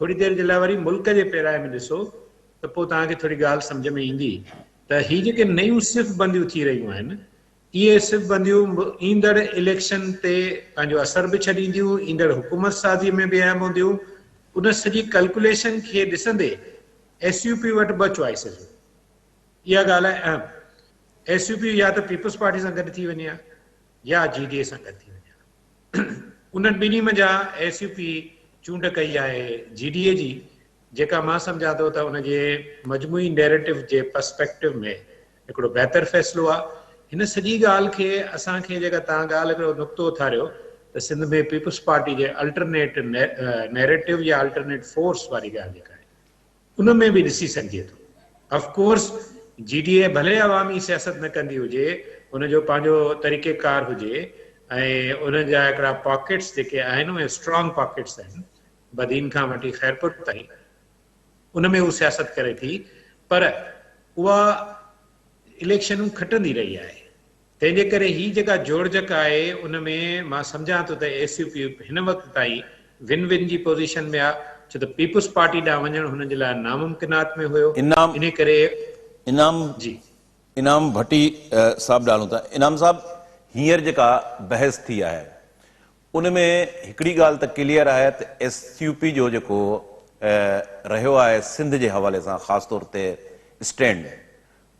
थोरी देरि जे लाइ वरी मुल्क जे पैराए में ॾिसो, त पोइ तव्हांखे थोरी ॻाल्हि सम्झ में ईंदी त हीअ जेके नयूं सिर्फ़ बंदियूं थी रहियूं आहिनि, इहे सिर्फ़ बंदियूं ईंदड़ इलेक्शन ते पंहिंजो असर बि छॾींदियूं, ईंदड़ हुकूमत साज़ी में बि अहम हूंदियूं। उन सॼी कैलकुलेशन खे ॾिसंदे SUP वटि ॿ चॉइसिस, इहा ॻाल्हि आहे अहम। SUP या त पीपल्स पार्टी सां गॾु थी वञे हा, या GDA सां गॾु थी वञे हा। उन्हनि ॿिन्ही मंझां SUP चूंड कई आहे GDA जी, जेका मां सम्झां थो त उनजे मजमूई नैरेटिव जे पर्सपेक्टिव में हिकिड़ो बहितर फ़ैसिलो आहे। हिन सॼी ॻाल्हि खे असांखे, जेका तव्हां ॻाल्हि हिकिड़ो नुक़्तो उथारियो त सिंध में पीपल्स पार्टी जे अल्टरनेट नैरेटिव या अल्टरनेट फोर्स वारी ॻाल्हि जेका आहे, उन में बि ॾिसी सघिजे थो। ऑफकोर्स GDA भले अवामी सियासत न कंदी हुजे, उनजो पंहिंजो तरीक़ेकार हुजे, ऐं उन जा हिकिड़ा पॉकेट्स जेके आहिनि उहे स्ट्रॉन्ग पॉकेट्स आहिनि, बदीन खां वठी ख़ैरपुर ताईं, उन में उहा सियासत करे थी, पर उहा इलेक्शनूं खटंदी रही आहे। तंहिंजे करे ही जेका जोड़जक आहे, उन में मां सम्झां थो त SUP हिन वक़्तु ताईं विन विन जी पोज़ीशन में आहे, छो त पीपल्स पार्टी ॾांहुं वञणु हुननि जे लाइ नामुमकिनात में हुयो। इन करे
इनाम भट्टी साहब ॾाल्हूं था। इनाम साहब, हींअर जेका बहस थी आहे, उन में हिकिड़ी ॻाल्हि त क्लियर आहे त SUP जो जेको रहियो आहे सिंध जे हवाले सां ख़ासि तौर ते स्टैंड,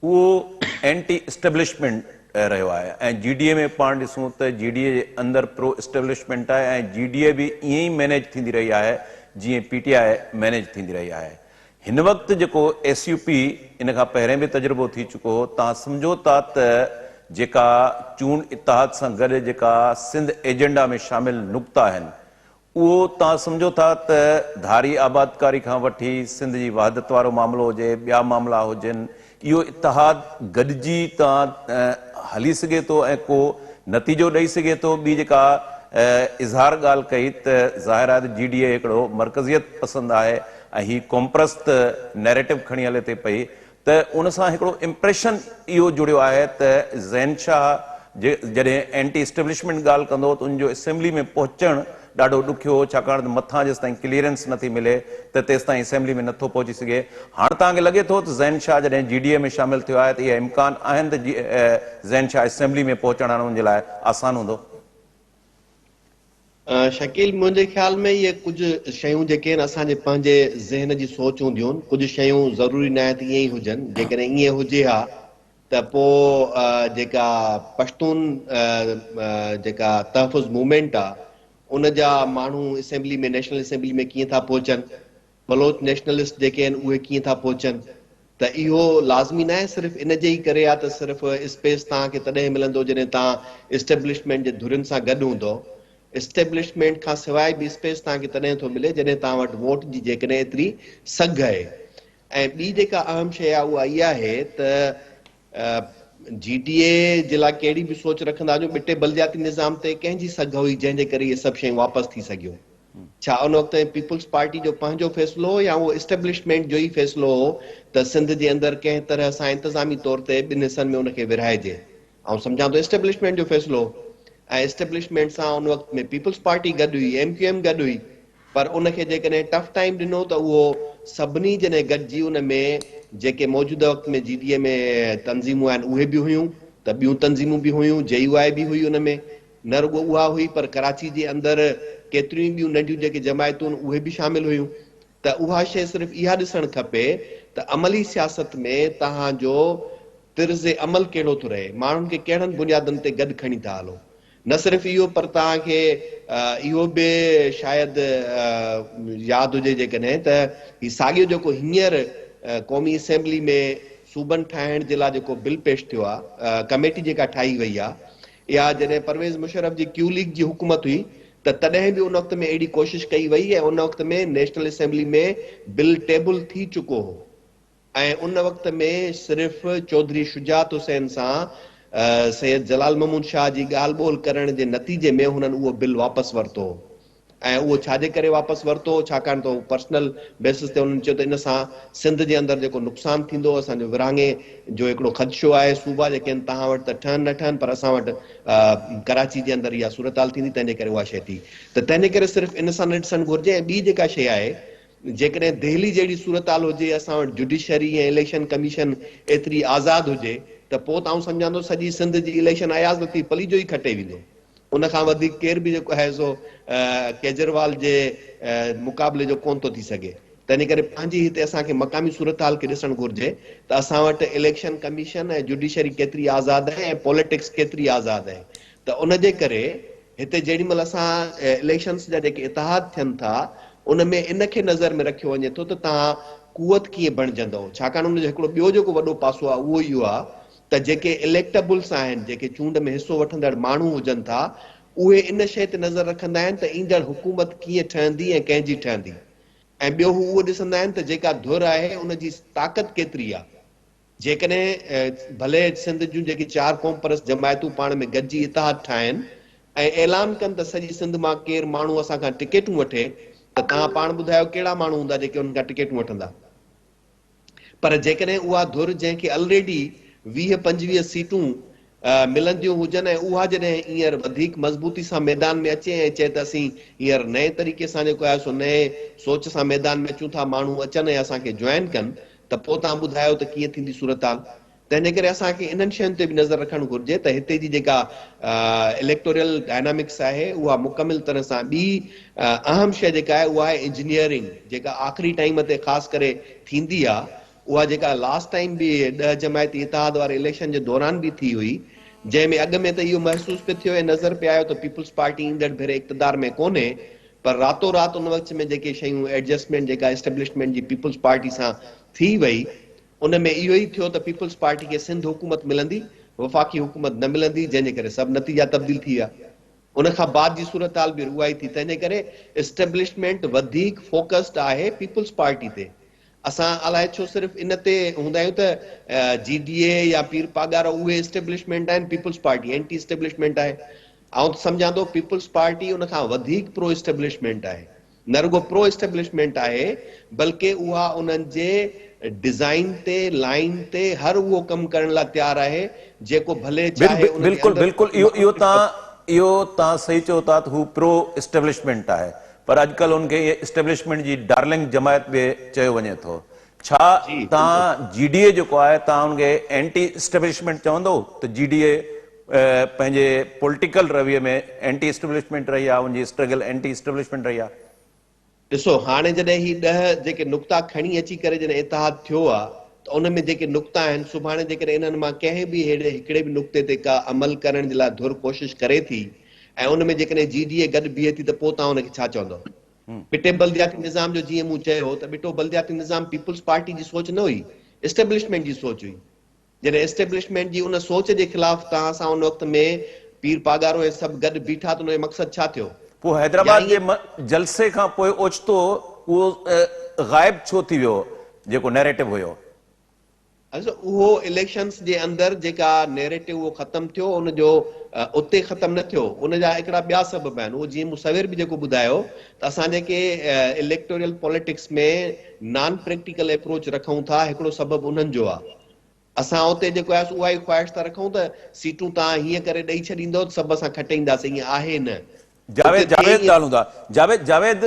उहो एंटी इस्टेब्लिशमेंट रहियो आहे। ऐं GDA में पाण ॾिसूं त GDA जे अंदरि प्रो इस्टेब्लिशमेंट आहे, ऐं GDA बि ईअं ई मैनेज थींदी रही आहे जीअं PTI मैनेज थींदी रही आहे। हिन वक़्तु जेको SUP, इन खां पहिरें बि तजुर्बो थी चुको हो, तव्हां सम्झो था त जेका चूंड इतिहाद सां गॾु जेका सिंध एजेंडा में शामिल नुक़्ता आहिनि, उहो तव्हां सम्झो था त धारी आबादकारी खां वठी सिंध जी वहादत वारो मामिलो हुजे, ॿिया मामला हुजनि, इहो इतिहाद गॾिजी तव्हां हली सघे थो ऐं को नतीजो ॾेई सघे थो। ॿी जेका इज़हार ॻाल्हि कई त ज़ाहिर आहे त GDA हिकिड़ो मर्कज़ियत पसंदि आहे ऐं हीअ कॉम्प्रस्त नैरेटिव खणी हले थी पई, त उन सां हिकिड़ो इम्प्रेशन इहो जुड़ियो आहे त ज़ैन शाह जॾहिं एंटी इस्टेब्लिशमेंट ॻाल्हि कंदो त उनजो असेंबली में पहुचणु ॾाढो ॾुखियो हो, छाकाणि त मथां जेसि ताईं क्लीयरेंस नथी मिले त तेसि ताईं असेंबली में नथो पहुची सघे। हाणे तव्हांखे लॻे थो त ज़ैन शाह जॾहिं GDA में शामिल थियो आहे त इहे इम्कान आहिनि त ज़ैन शाह असेंबली में पहुचणु हाणे उनजे लाइ आसान हूंदो?
शकील, मुंहिंजे ख़्याल में इहे कुझु शयूं जेके आहिनि असांजे पंहिंजे ज़हन जी सोच हूंदियूं आहिनि। कुझु शयूं ज़रूरी न आहे त ईअं ई हुजनि। जेकॾहिं ईअं हुजे हा त पोइ जेका पश्तून जेका तहफ़ुज़ मूवमेंट आहे, उन जा माण्हू असेंबली में, नेशनल असेंबली में कीअं था पहुचनि, बलोच नेशनलिस्ट जेके आहिनि उहे कीअं था पहुचनि, त इहो लाज़मी न आहे सिर्फ़ु इन जे ई करे आहे त सिर्फ़ु स्पेस तव्हांखे तॾहिं मिलंदो जॾहिं तव्हां इस्टेब्लिशमेंट जे धुरियुनि सां गॾु हूंदो। इस्टेब्लिशमेंट खां सवाइ बि स्पेस तव्हांखे तॾहिं थो मिले जॾहिं तव्हां वटि वोट जी जेकॾहिं एतिरी सघ आहे। ऐं ॿी जेका अहम शइ आहे उहा इहा आहे त GDA जे लाइ कहिड़ी बि सोच रखंदा आहियूं, ॿिटे बलदियाती निज़ाम ते कंहिंजी सघ हुई जंहिंजे करे इहे सभु शयूं वापसि थी सघियूं? छा उन वक़्त में पीपुल्स पार्टी जो पंहिंजो फ़ैसिलो हो या उहो इस्टेब्लिशमेंट जो ई फ़ैसिलो हो त सिंध जे अंदरि कंहिं तरह सां इंतिज़ामी तौर ते ॿिनि हिसनि में उनखे विरहाइजे? ऐं सम्झां थो इस्टेब्लिशमेंट जो फ़ैसिलो, ऐं इस्टेब्लिशमेंट सां उन वक़्त में पीपुल्स पार्टी गॾु हुई, MQM गॾु हुई, पर उनखे जेकॾहिं टफ टाइम ॾिनो त उहो सभिनी जॾहिं गॾिजी उन में जेके मौजूदा वक़्त में GDA में तंज़ीमूं आहिनि उहे बि हुयूं, त ॿियूं तंज़ीमूं बि हुयूं, JUI बि हुई उन में, न रुॻो उहा हुई पर कराची जे अंदरि केतिरियूं ॿियूं नंढियूं जेके जमायतूं आहिनि उहे बि शामिल हुयूं। त उहा शइ सिर्फ़ु इहा ॾिसणु खपे त अमली सियासत में तव्हांजो तिर्ज़ अमल कहिड़ो थो रहे, माण्हुनि खे कहिड़नि बुनियादनि ते गॾु खणी था हलो। न सिर्फ़ु इहो पर तव्हांखे इहो बि शायदि यादि हुजे जेकॾहिं त ही साॻियो जेको हींअर क़ौमी असेंबली में सूबनि ठाहिण जे लाइ जेको बिल पेश थियो आहे, कमेटी जेका ठाही वई आहे, या जॾहिं परवेज़ मुशर्रफ जी क्यू लीग जी हुकूमत हुई त तॾहिं बि उन वक़्त में अहिड़ी कोशिशि कई वई ऐं उन वक़्त में नेशनल असेंबली में बिल टेबल थी चुको हो। ऐं उन वक़्त में सिर्फ़ु चौधरी शुजात हुसैन सां सैयद जलाल महमूद शाह जी ॻाल्हि ॿोल करण जे नतीजे में हुननि उहो बिल वापसि वरितो। ऐं उहो छाजे करे वापसि वरितो? छाकाणि त उहो पर्सनल बेसिस ते उन्हनि चयो त इन सां सिंध जे अंदरि जेको नुक़सानु थींदो, असांजो विरहाङे जो हिकिड़ो ख़दशो आहे, सूबा जेके आहिनि तव्हां वटि त ठहनि न ठहनि पर असां वटि कराची जे अंदरि इहा सूरत हाल थींदी, तंहिंजे करे उहा शइ थी। त तंहिंजे करे सिर्फ़ु इन सां न ॾिसणु घुरिजे। ऐं ॿी जेका शइ आहे, जेकॾहिं दिल्ली जहिड़ी सूरत हाल हुजे, असां वटि जुडिशरी ऐं इलेक्शन कमीशन एतिरी आज़ादु हुजे त पोइ त आउं सम्झां थो सॼी सिंध जी इलेक्शन अयाज़ नथी, पली जो ई खटे वेंदो। उन खां वधीक केर बि जेको आहे सो केजरीवाल जे मुक़ाबले जो कोन थो थी सघे। तंहिंजे करे पंहिंजी हिते असांखे मक़ामी सूरत हाल खे ॾिसणु घुरिजे त असां वटि इलेक्शन कमीशन ऐं जुडिशरी केतिरी आज़ादु आहे ऐं पॉलिटिक्स केतिरी आज़ादु आहे। त उन जे करे हिते जेॾी महिल असां इलेक्शन्स जा जेके इतिहाद थियनि था उन में इन खे नज़र में रखियो वञे थो त तव्हां कुवत कीअं बणिजंदव। छाकाणि उनजो हिकिड़ो ॿियो जेको वॾो पासो आहे उहो इहो आहे त जेके इलेक्टेबल्स आहिनि, जेके चूंड में हिसो वठंदड़ माण्हू हुजनि था, उहे इन शइ ते नज़र रखंदा आहिनि त ईंदड़ हुकूमत कीअं ठहंदी ऐं कंहिंजी ठहंदी। ऐं ॿियो हू उहो ॾिसंदा आहिनि त जेका धुर आहे उनजी ताक़त केतिरी आहे। जेकॾहिं भले सिंध जूं जेकी 4 क़ौम जमायतूं पाण में गॾिजी इतिहाद ठाहिनि ऐं ऐलान कनि त सॼी सिंध मां केरु माण्हू असां खां टिकेटूं वठे, त तव्हां पाण ॿुधायो कहिड़ा माण्हू हूंदा जेके उन्हनि खां टिकेटूं वठंदा? पर जेकॾहिं उहा धुर जंहिंखे ऑलरेडी 20-25 सीटूं मिलंदियूं हुजनि ऐं उहा जॾहिं हींअर वधीक मज़बूती सां मैदान में अचे ऐं चए त असीं हींअर नए तरीक़े सां जेको आहे सो नए सोच सां मैदान में अचूं था, माण्हू अचनि ऐं असांखे जॉइन कनि, त पोइ तव्हां ॿुधायो त कीअं थींदी सूरत हाल। तंहिंजे करे असांखे इन्हनि शयुनि ते बि नज़र रखणु घुरिजे त हिते जी जेका इलेक्टोरियल डायनामिक्स आहे उहा मुकमिल तरह सां। ॿी अहम शइ जेका आहे उहा आहे इंजीनियरिंग, जेका आख़िरी टाइम ते ख़ासि करे थींदी आहे। उहा जेका लास्ट टाइम बि 10 जमायती इतिहाद वारे इलेक्शन जे दौरान बि थी हुई, जंहिंमें अॻु में त इहो महसूस पियो थियो ऐं नज़र पियो आयो त पीपुल्स पार्टी ईंदड़ भेरे इक़्तिदार में कोन्हे, पर रातो राति उन वक़्त में जेके शयूं एडजस्टमेंट जेका एस्टेब्लिशमेंट जी पीपुल्स पार्टी सां थी वई, उन में इहो ई थियो त पीपुल्स पार्टी खे सिंध हुकूमत मिलंदी, वफ़ाक़ी हुकूमत न मिलंदी, जंहिंजे करे सभु नतीजा तब्दील थी विया। उन खां बाद जी सूरत हाल बि उहा ई थी। तंहिंजे करे एस्टेब्लिशमेंट वधीक फोकस्ड आहे पीपुल्स पार्टी ते। असां अलाए छो सिर्फ़ु इन ते हूंदा आहियूं त GDA या पीर पागार उहे एस्टेब्लिशमेंट आहिनि, पीपुल्स पार्टी एंटी एस्टेब्लिशमेंट आहे। ऐं सम्झां थो पीपुल्स पार्टी उन खां वधीक प्रो एस्टेब्लिशमेंट आहे, न रुॻो प्रो एस्टेब्लिशमेंट आहे बल्कि उहा उन्हनि जे डिज़ाइन ते, लाइन ते हर उहो कमु करण लाइ तयारु आहे जेको भले चाहे उन जे
बिल्कुलु
अंदरि
बिल्कुलु इहो तव्हां सही चओ था त हू प्रो एस्टेब्लिशमेंट आहे, पर अॼुकल्ह उनखे एस्टेब्लिशमेंट जी डार्लिंग जमायत बि चयो वञे थो। छा
जी
तव्हां GDA जेको आहे तव्हां उनखे एंटी एस्टेब्लिशमेंट चवंदो त GDA पंहिंजे पॉलिटिकल रवैये में एंटी एस्टेब्लिशमेंट रही आहे, उनजी स्ट्रगल एंटी एस्टेब्लिशमेंट रही आहे?
ॾिसो, हाणे जॾहिं ही 10 जेके नुक़्ता खणी अची करे जॾहिं इतिहाद थियो आहे त उन में जेके नुक़्ता आहिनि, सुभाणे जेकॾहिं इन्हनि मां कंहिं बि अहिड़े हिकिड़े बि नुक़्ते ते का अमल करण जे लाइ धुर कोशिशि करे थी ऐं उन में जेकॾहिं GDA गॾु बीहे थी त पोइ तव्हां उनखे छा चवंदव? बिटे बल्दियाती निज़ाम जो जीअं मूं चयो त बिटो बल्दियाती निज़ाम पीपल्स पार्टी जी सोच न हुई, एस्टेब्लिशमेंट जी सोच हुई। जॾहिं एस्टेब्लिशमेंट जी उन सोच जे ख़िलाफ़ तव्हां सां उन वक़्त में पीर पागारो ऐं सभु गॾु बीठा त उन जो मक़सदु छा थियो?
पोइ
या
हैदराबाद जे
ईअं
जलसे खां पोइ ओचितो उहो ग़ाइब छो थी वियो जेको नैरेटिव हुयो?
उहो इलेक्शन्स जे अंदरि जेका नैरेटिव उहो ख़तमु थियो उनजो उते ख़तमु न थियो, उनजा हिकिड़ा ॿिया सबब आहिनि। उहो जीअं मूं सवेर बि जेको ॿुधायो त असां जेके इलेक्टोरल पॉलिटिक्स में नॉन प्रैक्टिकल अप्रोच रखूं था, हिकिड़ो सबब उन्हनि जो आहे। असां उते जेको आहे उहा ई ख़्वाहिश था रखूं त सीटूं तव्हां हीअं करे ॾेई छॾींदो त सभु असां खटे ईंदासीं, ईअं आहे न। उते
जावेद
थिए
जावेद ॻाल्हियूं था। जावेद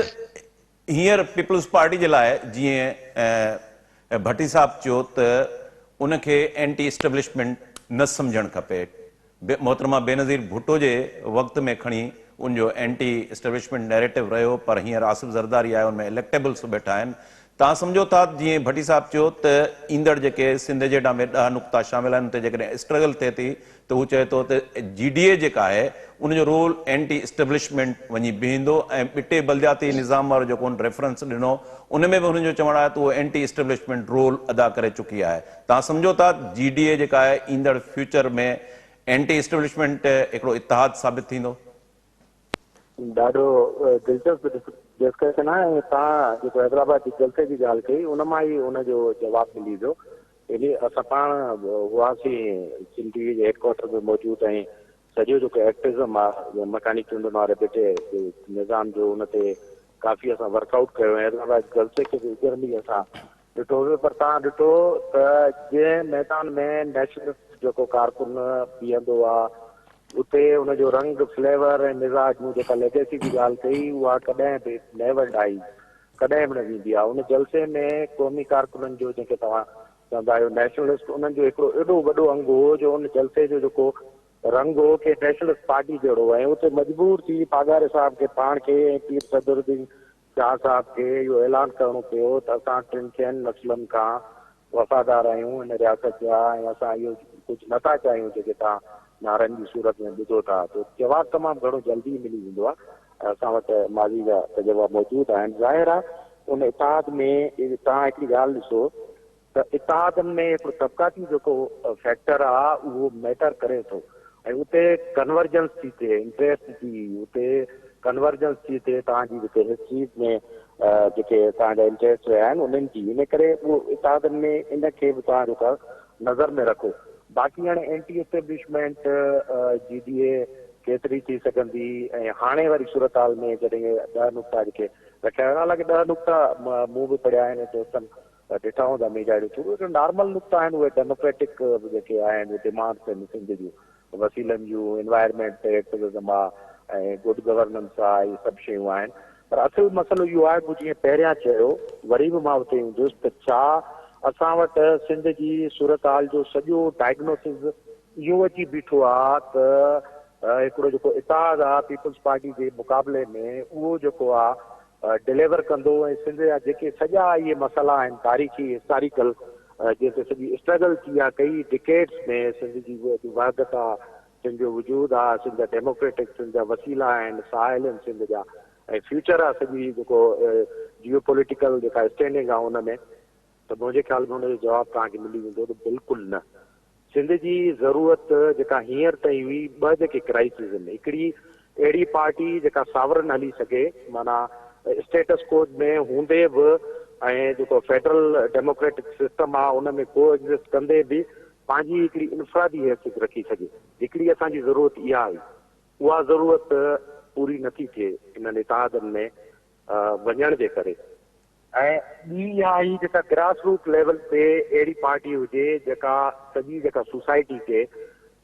हींअर पीपल्स पार्टी जे लाइ जीअं भट्टी साहब चयो त उनखे एंटी एस्टेब्लिशमेंट न सम्झणु खपे। मोहतरमा बेनज़ीर भुट्टो जे वक़्त में खणी उनजो एंटी एस्टेब्लिशमेंट नैरेटिव रहियो, पर हींअर आसिफ ज़रदारी आहे, उनमें इलेक्टेबल्स वेठा आहिनि। तव्हां सम्झो था जीअं भट्टी साहब चयो त ईंदड़ जेके सिंध जे में 10 नुक़्ता शामिल आहिनि, उते जेकॾहिं स्ट्रगल थिए थी त हू चए थो त GDA जेका आहे उनजो रोल एंटी एस्टेब्लिशमेंट वञी बीहंदो, ऐं बिटे बल्दियाती निज़ाम वारो जेको उन रेफरेंस ॾिनो उन में बि हुनजो चवणु आहे त उहो एंटी एस्टेब्लिशमेंट रोल अदा करे चुकी आहे। तव्हां सम्झो था GDA जेका आहे ईंदड़ फ्यूचर में एंटी एस्टेब्लिशमेंट हिकिड़ो इतिहाद साबित थींदो?
ॾाढो दिलचस्प डिस्कशन आहे। तव्हां जेको हैदराबाद जी जलसे जी ॻाल्हि कई उन मां ई उनजो जवाबु मिली वियो। यानी असां पाण हुआसीं सिंधी जे हेडक्वार्टर में मौजूदु, ऐं सॼो जेको एक्टिविज़म आहे मकानी चूंडनि वारे बिटे निज़ाम जो उन ते काफ़ी असां वर्कआउट कयो। हैदराबाद जलसे खे बि गर्मी असां ॾिठो हुयो। पर तव्हां ॾिठो त जंहिं मैदान में नेशनलिस्ट जेको कारकुन बीहंदो आहे उते उनजो रंग फ्लेवर ऐं मिज़ाज मूं जेका लेगेसी जी ॻाल्हि कई उहा कॾहिं बि नेवर डाई, कॾहिं बि न वेंदी आहे। उन जलसे में क़ौमी कारकुननि जो जेके तव्हां चवंदा आहियो नेशनलिस्ट, उन्हनि जो हिकिड़ो एॾो वॾो अंग हो जो उन जलसे जो जेको रंग हो के नेशनलिस्ट पार्टी जहिड़ो, ऐं उते मजबूर थी पागारे साहब खे पाण खे ऐं पीर सदरुद्दीन शाह साहब खे इहो ऐलान करणो पियो त असां 3 नस्लनि खां वफ़ादार आहियूं इन रियासत जा, ऐं असां इहो कुझु नथा चाहियूं जेके तव्हां नारनि जी सूरत में ॿुधो था। त जवाबु तमामु घणो जल्दी मिली वेंदो आहे। असां वटि माज़ी जा तजुर्बा मौजूदु आहिनि। ज़ाहिर आहे उन इतिहाद में तव्हां हिकिड़ी ॻाल्हि ॾिसो त इतिहादनि में हिकिड़ो तबक़ाती जेको फैक्टर आहे उहो मैटर करे थो, ऐं उते कन्वर्जेंस थी थिए, इंट्रस्ट जी उते कन्वर्जेंस थी थिए तव्हांजी जेके हिस्ट्री में जेके तव्हांजा इंट्रस्ट रहिया आहिनि उन्हनि जी। इन करे उहो इतिहादनि में इन खे बि तव्हां जेका नज़र में रखो। बाक़ी हाणे एंटी एस्टेब्लिशमेंट GDA केतिरी थी सघंदी, ऐं हाणे वरी सूरत हाल में जॾहिं 10 नुक़्ता जेके रखिया आहिनि, हालांकि 10 नुक़्ता मूं बि पढ़िया आहिनि, दोस्तनि ॾिठा हूंदा मीडिया ॾिठो, नॉर्मल नुक़्ता आहिनि, उहे डेमोक्रेटिक जेके आहिनि डिमांड्स आहिनि सिंध जूं, वसीलनि जूं, एनवायरमेंट एक्टिविज़म आहे ऐं गुड गवर्नेंस आहे, इहे सभु शयूं आहिनि। पर असुल मसइलो इहो आहे, मूं जीअं पहिरियां चयो, वरी बि मां उते ईंदुसि त छा असां वटि सिंध जी सूरत हाल जो सॼो डायग्नोसिस इहो अची बीठो आहे त हिकिड़ो जेको इतिहाद आहे पीपल्स पार्टी जे मुक़ाबले में उहो जेको आहे डिलीवर कंदो, ऐं सिंध जा जेके सॼा इहे मसइला आहिनि तारीख़ी हिस्टोरिकल जेके सॼी स्ट्रगल थी आहे कई डिकेड्स में, सिंध जी वहदत आहे, सिंध जो वजूद आहे, सिंध जा डेमोक्रेटिक सिंध जा वसीला आहिनि, साहिल आहिनि सिंध जा, ऐं फ्यूचर आहे सॼी जेको जियो पॉलिटिकल जेका स्टैंडिंग आहे हुन में, त मुंहिंजे ख़्याल में हुनजो जवाबु तव्हांखे मिली वेंदो त बिल्कुलु न। सिंध जी ज़रूरत जेका हींअर ताईं हुई, 2 जेके क्राइसिस आहिनि, हिकिड़ी अहिड़ी पार्टी जेका सावरन हली सघे, माना स्टेटस कोड में हूंदे बि, ऐं जेको फेडरल डेमोक्रेटिक सिस्टम आहे उन में को एग्ज़िस्ट कंदे बि पंहिंजी हिकिड़ी इनफरादी हैसियत रखी सघे। हिकिड़ी असांजी ज़रूरत इहा हुई, उहा ज़रूरत पूरी नथी थिए इन्हनि इतिहादनि में वञण जे करे। ऐं ॿी इहा ई जेका ग्रास रूट लेवल ते अहिड़ी पार्टी हुजे जेका सॼी जेका सोसाइटी खे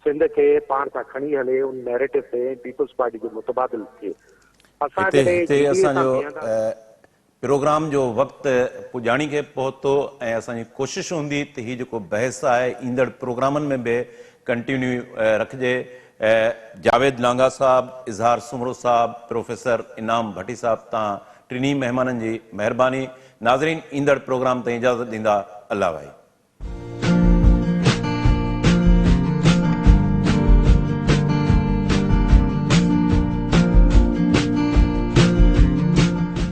सिंध खे पाण सां खणी हले, उन नैरेटिव ते पीपल्स पार्टी जो मुतबादिल थिए।
हिते असांजो प्रोग्राम जो वक़्तु पुॼाणी खे पहुतो, ऐं असांजी कोशिशि हूंदी त हीउ जेको बहस आहे ईंदड़ प्रोग्रामनि में बि कंटिन्यू रखिजे। जावेद लांगा साहब, इज़हार सुमरो साहब, प्रोफेसर इनाम भट्टी साहब, तव्हां टिनी महिमाननि जी महिरबानी। नाज़रीन, ईंदड़ प्रोग्राम ताईं इजाज़त ॾींदा। अल्लाह भाई।